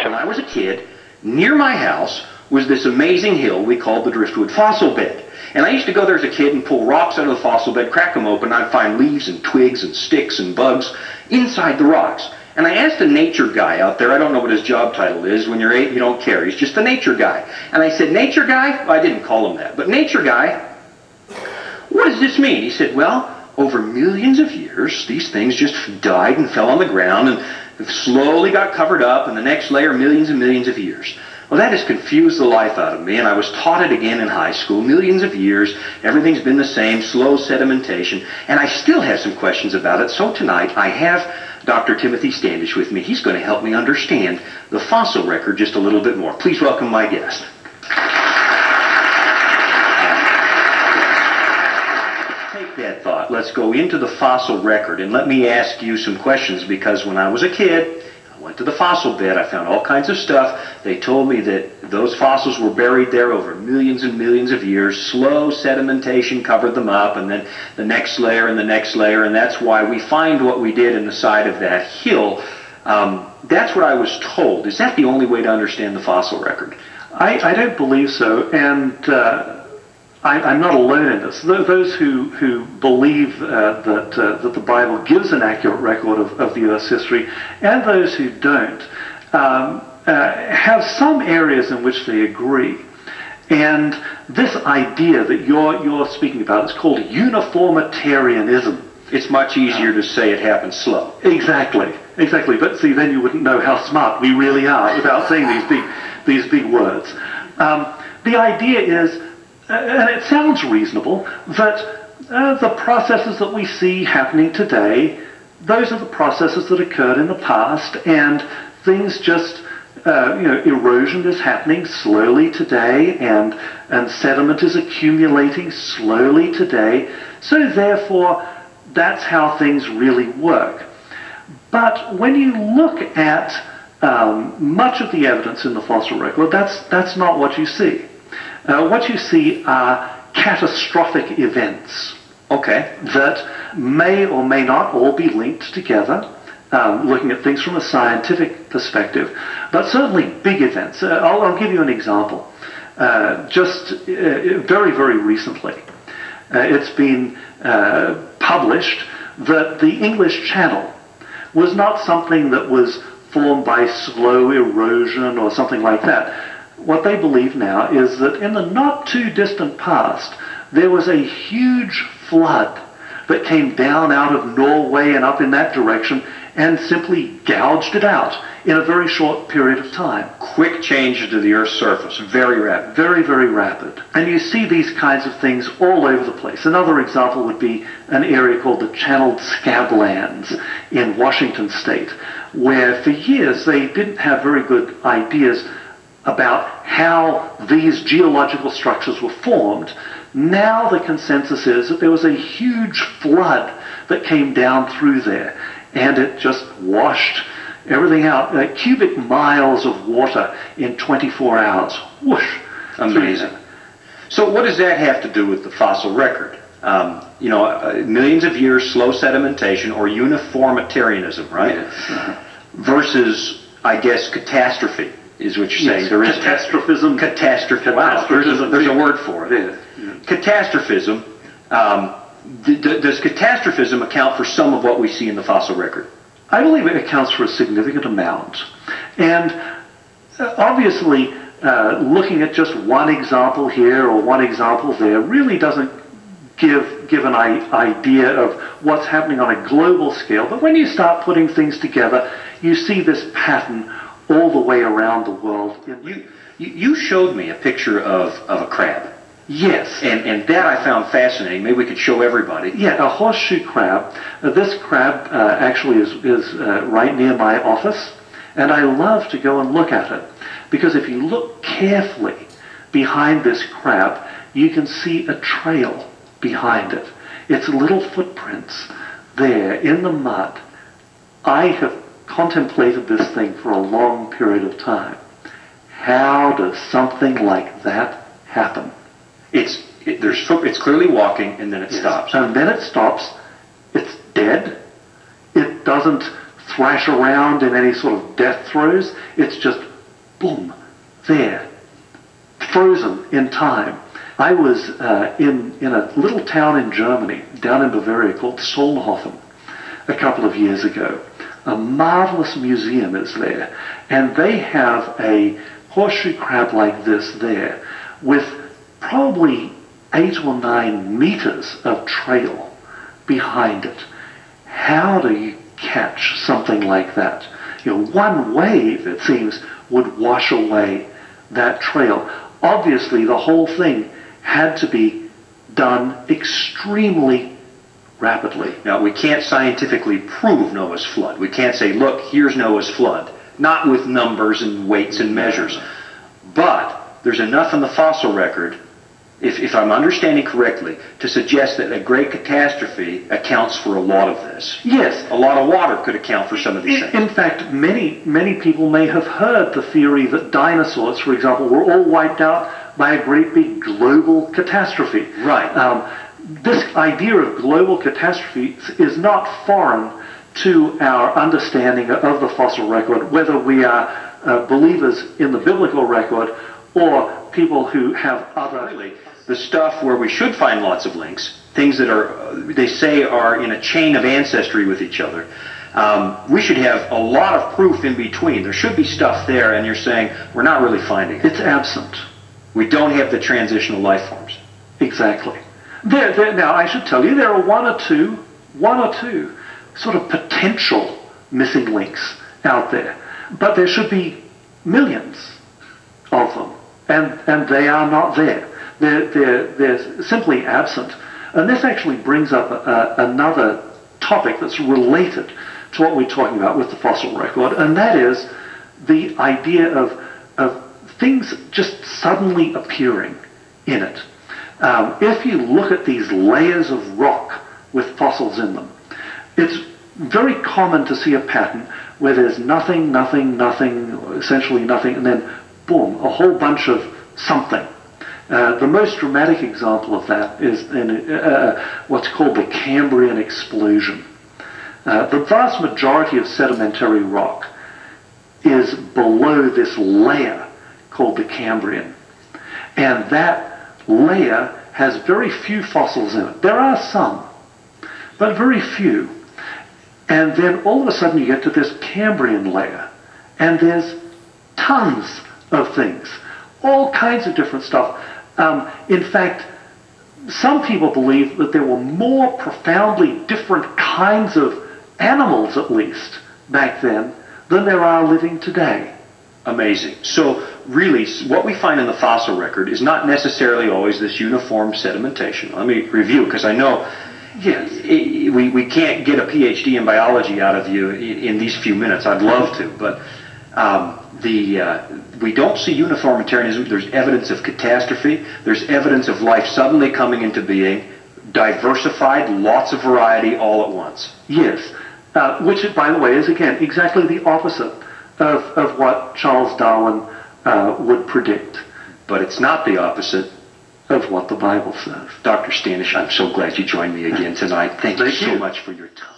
When I was a kid, near my house was this amazing hill we called the Driftwood Fossil Bed. And I used to go there as a kid and pull rocks out of the fossil bed, crack them open, and I'd find leaves and twigs and sticks and bugs inside the rocks. And I asked a nature guy out there, I don't know what his job title is, when you're 8 you don't care, he's just a nature guy. And I said, nature guy? Well, I didn't call him that, but nature guy, what does this mean? He said, well, over millions of years, these things just died and fell on the ground and slowly got covered up, and the next layer, millions and millions of years. Well, that has confused the life out of me, and I was taught it again in high school. Millions of years, everything's been the same, slow sedimentation, and I still have some questions about it. So tonight, I have Dr. Timothy Standish with me. He's going to help me understand the fossil record just a little bit more. Please welcome my guest. Take that thought. Let's go into the fossil record, and let me ask you some questions, because when I was a kid, I went to the fossil bed, I found all kinds of stuff. They told me that those fossils were buried there over millions and millions of years. Slow sedimentation covered them up, and then the next layer and the next layer, and that's why we find what we did in the side of that hill. That's what I was told. Is that the only way to understand the fossil record? I don't believe so, and I'm not alone in this. Those who believe that the Bible gives an accurate record of the Earth's history, and those who don't, have some areas in which they agree. And this idea that you're speaking about is called uniformitarianism. It's much easier to say it happened slow. Exactly. But see, then you wouldn't know how smart we really are without saying these big words. The idea is, and it sounds reasonable, that the processes that we see happening today, those are the processes that occurred in the past, and things just, erosion is happening slowly today, and sediment is accumulating slowly today, so therefore that's how things really work. But when you look at much of the evidence in the fossil record, that's not what you see. What you see are catastrophic events, that may or may not all be linked together, looking at things from a scientific perspective, but certainly big events. I'll give you an example. Just very, very recently, it's been published that the English Channel was not something that was formed by slow erosion or something like that. What they believe now is that in the not too distant past, there was a huge flood that came down out of Norway and up in that direction and simply gouged it out in a very short period of time. Quick changes to the Earth's surface, very rapid. Very, very rapid. And you see these kinds of things all over the place. Another example would be an area called the Channeled Scablands in Washington State, where for years they didn't have very good ideas about how these geological structures were formed. Now the consensus is that there was a huge flood that came down through there, and it just washed everything out. Cubic miles of water in 24 hours. Whoosh. Amazing. So what does that have to do with the fossil record? Millions of years, slow sedimentation, or uniformitarianism, right? Yes. Versus, I guess, catastrophe is what you're saying. Yes. There is Catastrophism. Catastrophe. Wow, there's a word for it. Yeah. Catastrophism. Does catastrophism account for some of what we see in the fossil record? I believe it accounts for a significant amount. And obviously, looking at just one example here or one example there really doesn't give an idea of what's happening on a global scale. But when you start putting things together, you see this pattern all the way around the world. You showed me a picture of a crab. Yes. And that I found fascinating. Maybe we could show everybody. Yeah, a horseshoe crab. This crab actually is right near my office, and I love to go and look at it, because if you look carefully behind this crab, you can see a trail behind it. It's little footprints there in the mud. I have contemplated this thing for a long period of time. How does something like that happen? It's clearly walking, and then it stops. And then it stops. It's dead. It doesn't thrash around in any sort of death throes. It's just boom, there, frozen in time. I was in a little town in Germany, down in Bavaria, called Solnhofen, a couple of years ago. A marvelous museum is there, and they have a horseshoe crab like this there, with probably 8 or 9 meters of trail behind it. How do you catch something like that? One wave, it seems, would wash away that trail. Obviously, the whole thing had to be done extremely rapidly. Now, we can't scientifically prove Noah's flood. We can't say, look, here's Noah's flood. Not with numbers and weights and measures. But there's enough in the fossil record, if I'm understanding correctly, to suggest that a great catastrophe accounts for a lot of this. Yes. A lot of water could account for some of these things. In fact, many people may have heard the theory that dinosaurs, for example, were all wiped out by a great big global catastrophe. Right. This idea of global catastrophe is not foreign to our understanding of the fossil record, whether we are believers in the biblical record or people who have other... Really, the stuff where we should find lots of links, things that they say are in a chain of ancestry with each other, we should have a lot of proof in between. There should be stuff there, and you're saying we're not really finding it. It's absent. We don't have the transitional life forms. Exactly. Now, I should tell you, there are one or two sort of potential missing links out there. But there should be millions of them. And they are not there. They're simply absent. And this actually brings up another topic that's related to what we're talking about with the fossil record, and that is the idea of things just suddenly appearing in it. If you look at these layers of rock with fossils in them, it's very common to see a pattern where there's nothing, essentially nothing, and then boom, a whole bunch of something. The most dramatic example of that is in what's called the Cambrian explosion. The vast majority of sedimentary rock is below this layer called the Cambrian. And that layer has very few fossils in it. There are some, but very few. And then all of a sudden you get to this Cambrian layer, and there's tons of things, all kinds of different stuff. In fact, some people believe that there were more profoundly different kinds of animals, at least, back then, than there are living today. Amazing. So really, what we find in the fossil record is not necessarily always this uniform sedimentation. Let me review, because I know we can't get a PhD in biology out of you in these few minutes. I'd love to, but we don't see uniformitarianism. There's evidence of catastrophe. There's evidence of life suddenly coming into being, diversified, lots of variety all at once. Yes, which, by the way, is, again, exactly the opposite of what Charles Darwin would predict. But it's not the opposite of what the Bible says. Dr. Standish, I'm so glad you joined me again tonight. Thank you so much for your time.